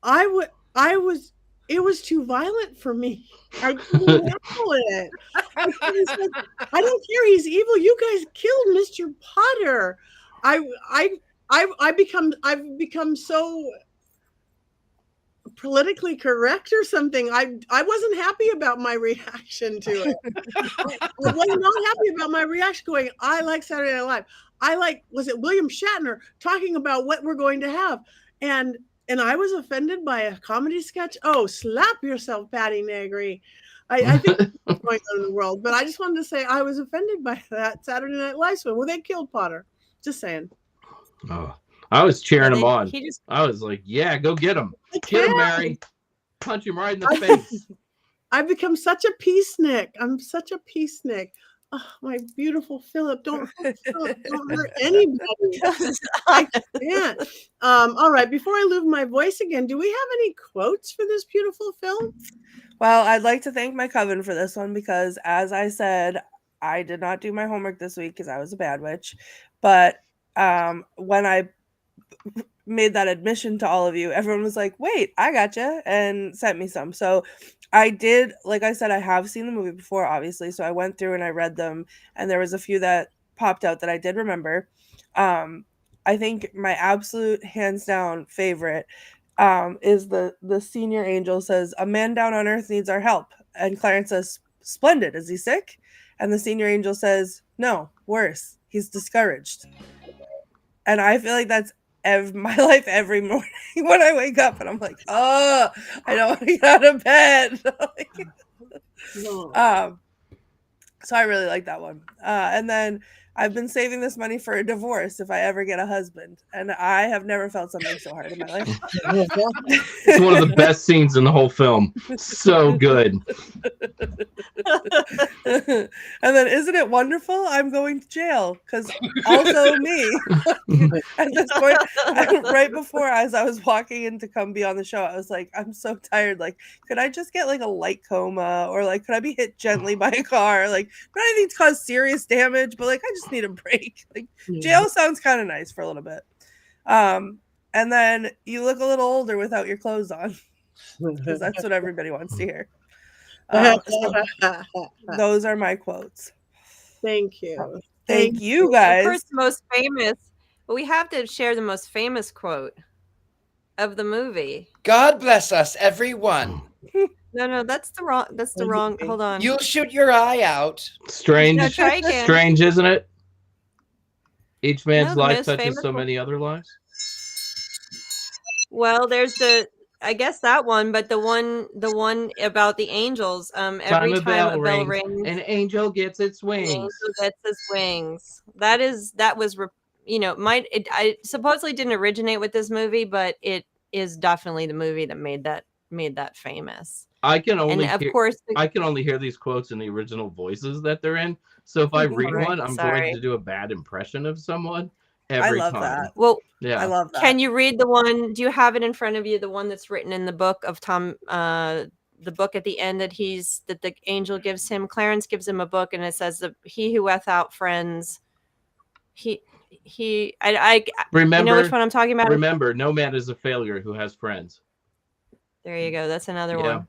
it was too violent for me. I couldn't handle it. I don't care. He's evil. You guys killed Mr. Potter. I've become so politically correct or something. I wasn't happy about my reaction to it. I was not happy about my reaction going, I like Saturday Night Live. Was it William Shatner talking about what we're going to have? And and I was offended by a comedy sketch. Oh, slap yourself, Patti Negri. I think that's what's going on in the world, but I just wanted to say I was offended by that Saturday Night Live one. Well, they killed Potter. Just saying. Oh, I was cheering him on. He just I was like, yeah, go get him. I Get him, can't. Mary. Punch him right in the face. I've become such a peacenik. I'm such a peacenik. Oh, my beautiful Philip, don't hurt anybody. I can't. All right, before I lose my voice again, do we have any quotes for this beautiful film? Well, I'd like to thank my coven for this one because, as I said, I did not do my homework this week because I was a bad witch. But when I made that admission to all of you, everyone was like, wait, I gotcha, and sent me some. So I did, like I said, I have seen the movie before, obviously. So I went through and I read them, and there was a few that popped out that I did remember. I think my absolute hands down favorite is the senior angel says, a man down on earth needs our help. And Clarence says, splendid. Is he sick? And the senior angel says, no, worse. He's discouraged. And I feel like that's my life every morning when I wake up and I'm like, oh, I don't want to get out of bed. So I really like that one. And then I've been saving this money for a divorce if I ever get a husband. And I have never felt something so hard in my life. It's one of the best scenes in the whole film. So good. And then, isn't it wonderful? I'm going to jail because also me. At this point, right before as I was walking in to come be on the show, I was like, I'm so tired. Like, could I just get like a light coma, or like, could I be hit gently by a car? Like, not anything to cause serious damage, but like, I just need a break. Like, jail sounds kind of nice for a little bit. And then you look a little older without your clothes on, because that's what everybody wants to hear. So those are my quotes. Thank you. Thank you, guys. First, most famous. But we have to share the most famous quote of the movie. God bless us, everyone. No, that's the wrong. That's the wrong. Hold on. You'll shoot your eye out. Strange. No, try again. Strange, isn't it? Each man's No, the life most touches famous so one. many other lives. Well, there's I guess that one, but the one about the angels. Every a time bell a bell rings, an angel gets its an wings. angel gets his wings. That was I supposedly didn't originate with this movie, but it is definitely the movie that made that famous. I can only And of hear, course, I can only hear these quotes in the original voices that they're in. So if I read Right, one, I'm sorry. going to do a bad impression of someone every I love time. that. well, Yeah. I love that. can you read the one? Do you have it in front of you? The one that's written in the book of Tom, the book at the end that the angel gives him. Clarence gives him a book, and it says, "He who without friends, I Remember, you know which one I'm talking about? remember, no man is a failure who has friends. There you go. That's another Yeah. one.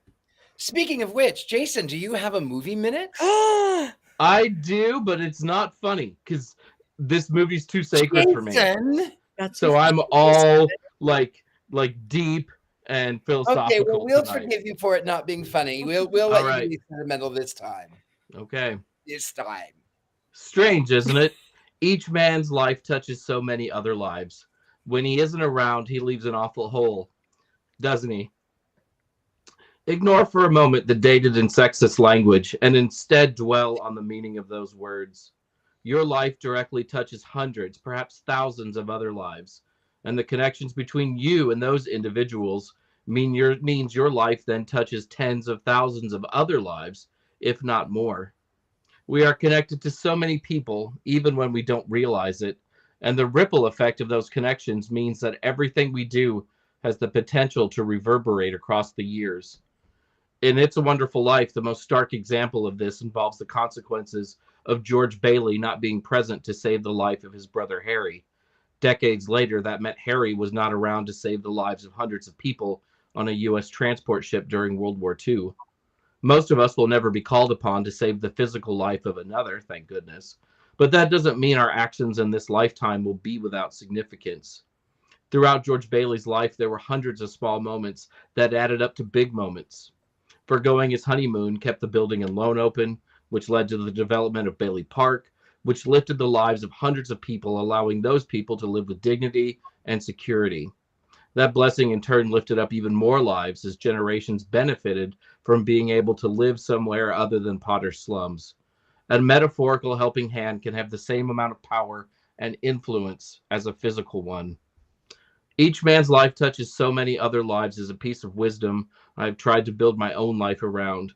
Speaking of which, Jason, do you have a movie minute? I do, but it's not funny because this movie's too sacred for me. Jason? So I'm all like deep and philosophical. Okay, well, we'll tonight. forgive you for it not being funny. We'll All let right. you be sentimental this time. Okay. This time. Strange, isn't it? Each man's life touches so many other lives. When he isn't around, he leaves an awful hole, doesn't he? Ignore for a moment the dated and sexist language and instead dwell on the meaning of those words. Your life directly touches hundreds, perhaps thousands of other lives, and the connections between you and those individuals means your life then touches tens of thousands of other lives, if not more. We are connected to so many people, even when we don't realize it, and the ripple effect of those connections means that everything we do has the potential to reverberate across the years. In It's a Wonderful Life, the most stark example of this involves the consequences of George Bailey not being present to save the life of his brother Harry. Decades later, that meant Harry was not around to save the lives of hundreds of people on a U.S. transport ship during World War II. Most of us will never be called upon to save the physical life of another, thank goodness. But that doesn't mean our actions in this lifetime will be without significance. Throughout George Bailey's life, there were hundreds of small moments that added up to big moments. Forgoing his honeymoon kept the building and loan open, which led to the development of Bailey Park, which lifted the lives of hundreds of people, allowing those people to live with dignity and security. That blessing in turn lifted up even more lives as generations benefited from being able to live somewhere other than Potter's slums. A metaphorical helping hand can have the same amount of power and influence as a physical one. Each man's life touches so many other lives as a piece of wisdom I've tried to build my own life around.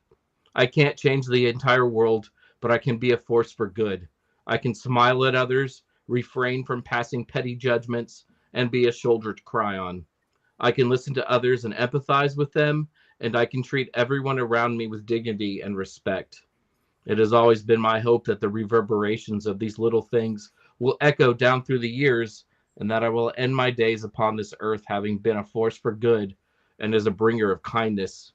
I can't change the entire world, but I can be a force for good. I can smile at others, refrain from passing petty judgments, and be a shoulder to cry on. I can listen to others and empathize with them, and I can treat everyone around me with dignity and respect. It has always been my hope that the reverberations of these little things will echo down through the years, and that I will end my days upon this earth having been a force for good and as a bringer of kindness.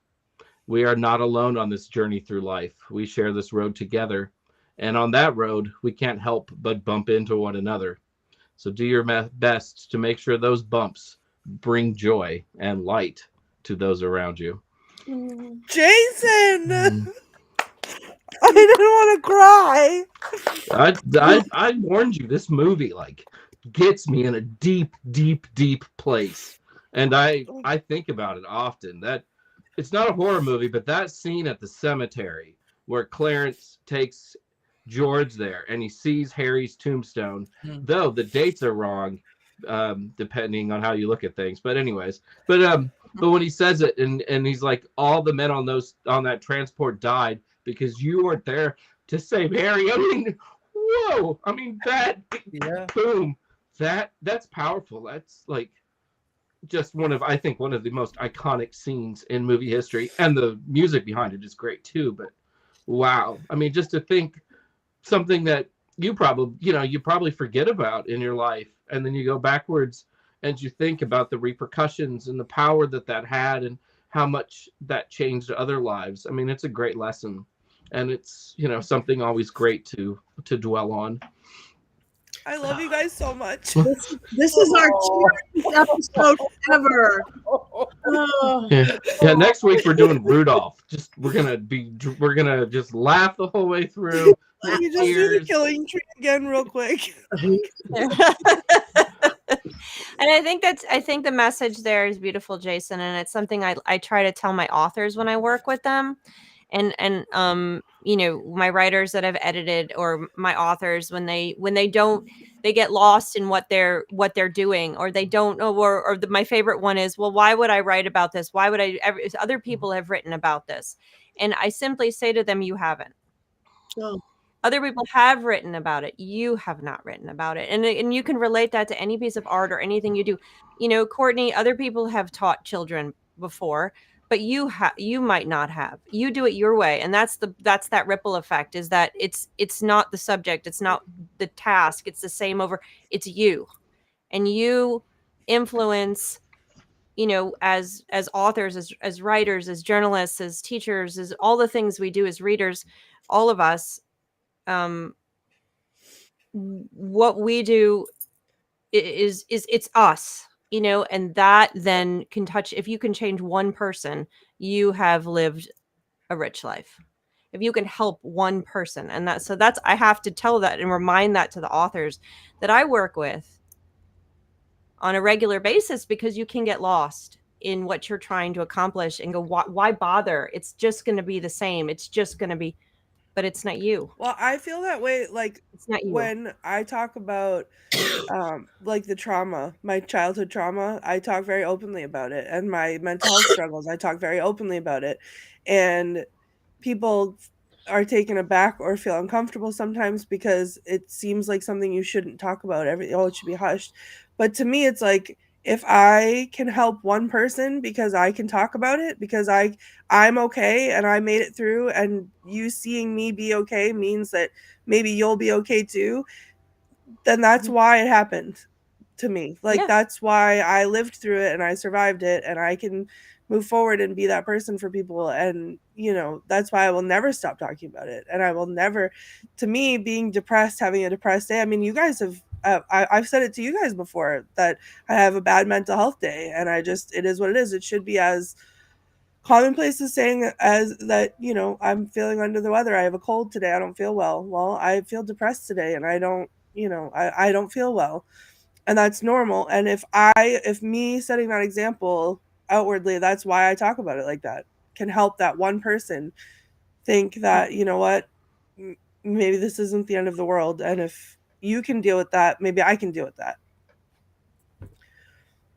We are not alone on this journey through life. We share this road together, and on that road, we can't help but bump into one another. So do your best to make sure those bumps bring joy and light to those around you. Jason! I didn't want to cry. I warned you, this movie like gets me in a deep, deep, deep place. And I think about it often. That it's not a horror movie, but that scene at the cemetery where Clarence takes George there and he sees Harry's tombstone, though the dates are wrong, depending on how you look at things. But anyways, but when he says it and he's like, all the men on that transport died because you weren't there to save Harry. I mean, whoa! I mean that, boom, that's powerful. That's like just one of the most iconic scenes in movie history, and the music behind it is great too. But wow, I mean, just to think something that you probably forget about in your life, and then you go backwards and you think about the repercussions and the power that had and how much that changed other lives. I mean, it's a great lesson, and it's something always great to dwell on. I love you guys so much. This is our cheeriest episode ever. Oh. Yeah, next week we're doing Rudolph. We're gonna just laugh the whole way through. Can you just do the killing tree again real quick? And I think the message there is beautiful, Jason, and it's something I try to tell my authors when I work with them. And my writers that I've edited, or my authors, when they get lost in what they're doing, or they don't know, my favorite one is, well, why would I write about this? Why would other people have written about this? And I simply say to them, you haven't. Oh. Other people have written about it. You have not written about it. And you can relate that to any piece of art or anything you do. Courtney, other people have taught children before, but you might not have. You do it your way. And that's that ripple effect, is that it's not the subject. It's not the task. It's the same over. It's you. And you influence, as authors, as writers, as journalists, as teachers, as all the things we do as readers, all of us, what we do is it's us, and that then can touch. If you can change one person, you have lived a rich life. If you can help one person, and that's I have to tell that and remind that to the authors that I work with on a regular basis, because you can get lost in what you're trying to accomplish and go, why bother? It's just going to be the same. It's just going to be. But it's not you. Well, I feel that way, like, it's not you. When I talk about like the trauma, my childhood trauma, I talk very openly about it, and my mental health struggles, I talk very openly about it. And people are taken aback or feel uncomfortable sometimes because it seems like something you shouldn't talk about. It should be hushed. But to me, it's like, if I can help one person because I can talk about it, because I'm okay and I made it through, and you seeing me be okay means that maybe you'll be okay too, then that's why it happened to me. Like, that's why I lived through it and I survived it, and I can move forward and be that person for people. And, that's why I will never stop talking about it. And I will never, to me, being depressed, having a depressed day, I mean, you guys have, I've said it to you guys before that I have a bad mental health day, and it is what it is. It should be as commonplace as saying as that, I'm feeling under the weather. I have a cold today. I don't feel well. Well, I feel depressed today, and I don't, I don't feel well. And that's normal. And if me setting that example outwardly, that's why I talk about it like that, can help that one person think that, you know what, maybe this isn't the end of the world. And if you can deal with that, maybe I can deal with that.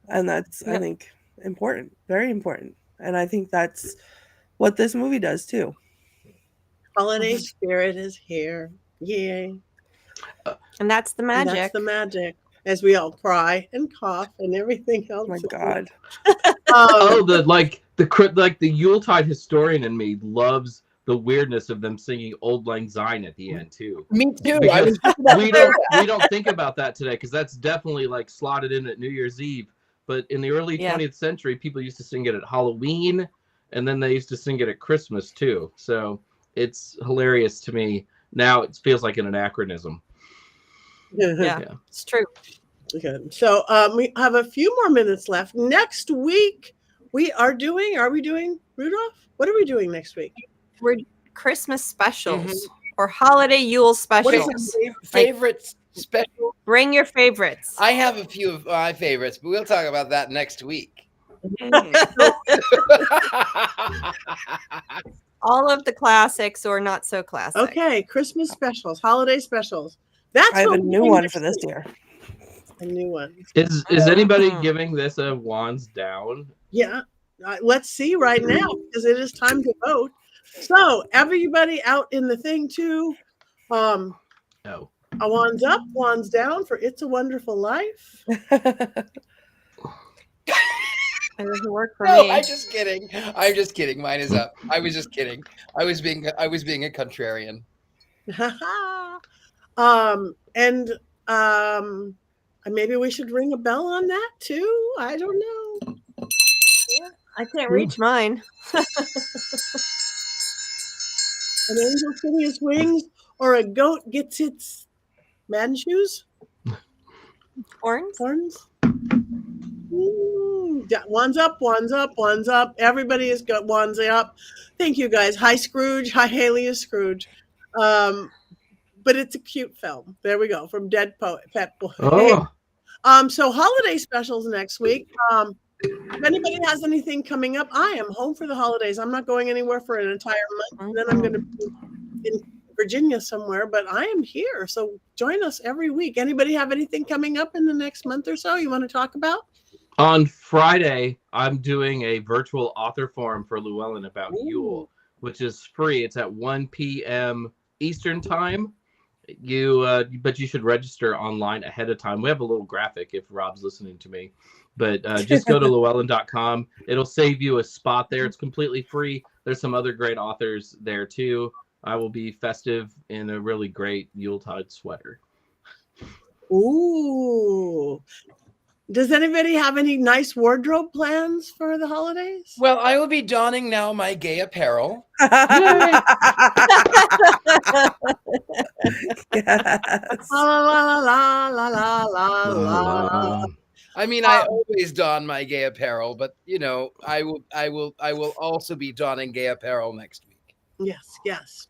And that's, I think, important, very important. And I think that's what this movie does too. Holiday spirit is here. Yay. And that's the magic. And that's the magic. As we all cry and cough and everything else. Oh my God. The Yuletide historian in me loves the weirdness of them singing Auld Lang Syne at the end too. Me too. We don't think about that today because that's definitely like slotted in at New Year's Eve. But in the early 20th century, people used to sing it at Halloween, and then they used to sing it at Christmas too. So it's hilarious to me. Now it feels like an anachronism. Yeah, it's true. Good. So we have a few more minutes left. Next week, are we doing Rudolph? What are we doing next week? We're Christmas specials or holiday Yule specials. What is your favorite special? Bring your favorites. I have a few of my favorites, but we'll talk about that next week. All of the classics or not so classic. Okay, Christmas specials, holiday specials. I have a new one for this year. A new one. Is anybody giving this a wands down? Yeah. Let's see right now because it is time to vote. So everybody out in the thing too. No. A wands up, wands down for It's a Wonderful Life. It doesn't work for No, me. I'm just kidding. Mine is up. I was just kidding. I was being a contrarian. Maybe we should ring a bell on that too. I don't know. I can't reach mine. An angel sitting his wings, or a goat gets its man shoes. Horns. One's up, one's up, one's up. Everybody has got one's up. Thank you guys. Hi Scrooge. Hi Haley is Scrooge. But it's a cute film. There we go. From Dead Poet Pet Boy. Oh. So holiday specials next week. If anybody has anything coming up, I am home for the holidays. I'm not going anywhere for an entire month. And then I'm going to be in Virginia somewhere, but I am here. So join us every week. Anybody have anything coming up in the next month or so you want to talk about? On Friday, I'm doing a virtual author forum for Llewellyn about Yule, which is free. It's at 1 p.m. Eastern time. But you should register online ahead of time. We have a little graphic if Rob's listening to me. But just go to llewellyn.com. It'll save you a spot there. It's completely free. There's some other great authors there too. I will be festive in a really great Yuletide sweater. Ooh. Does anybody have any nice wardrobe plans for the holidays? Well, I will be donning now my gay apparel. Yes. La la la la la la. I mean, I always don my gay apparel, but I will also be donning gay apparel next week. Yes.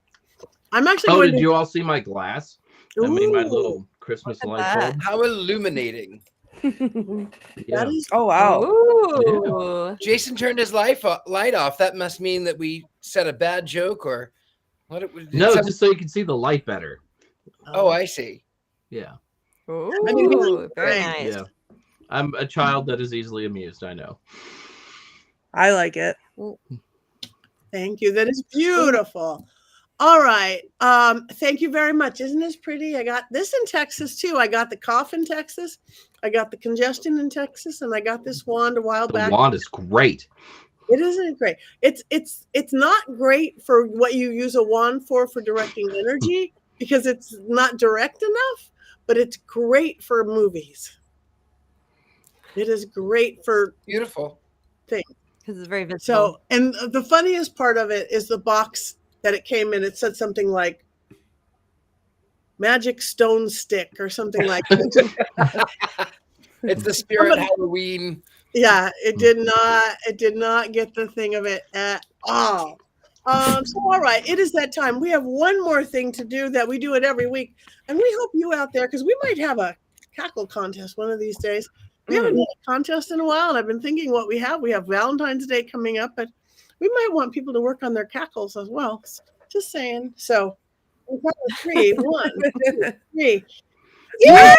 I'm actually. Did you all see my glass? I made my little Christmas light bulb. How illuminating! That is. Oh wow! Ooh. Yeah. Jason turned his light off. That must mean that we said a bad joke, or what? Just so you can see the light better. Oh, I see. Yeah. Ooh, very nice. Yeah. I'm a child that is easily amused. I know. I like it. Thank you. That is beautiful. All right. Thank you very much. Isn't this pretty? I got this in Texas too. I got the cough in Texas. I got the congestion in Texas, and I got this wand a while back. The wand is great. It isn't great. It's not great for what you use a wand for directing energy because it's not direct enough, but it's great for movies. It is great for beautiful things. Because it's very visible. So, and the funniest part of it is the box that it came in. It said something like magic stone stick or something like that. It's the spirit Halloween. Yeah, it did not get the thing of it at all. So all right, it is that time. We have one more thing to do that we do it every week. And we hope you out there, because we might have a cackle contest one of these days. We haven't done a contest in a while, and I've been thinking what we have. We have Valentine's Day coming up, but we might want people to work on their cackles as well. Just saying. So, we've got a 3. 1, 2, 3. Yeah!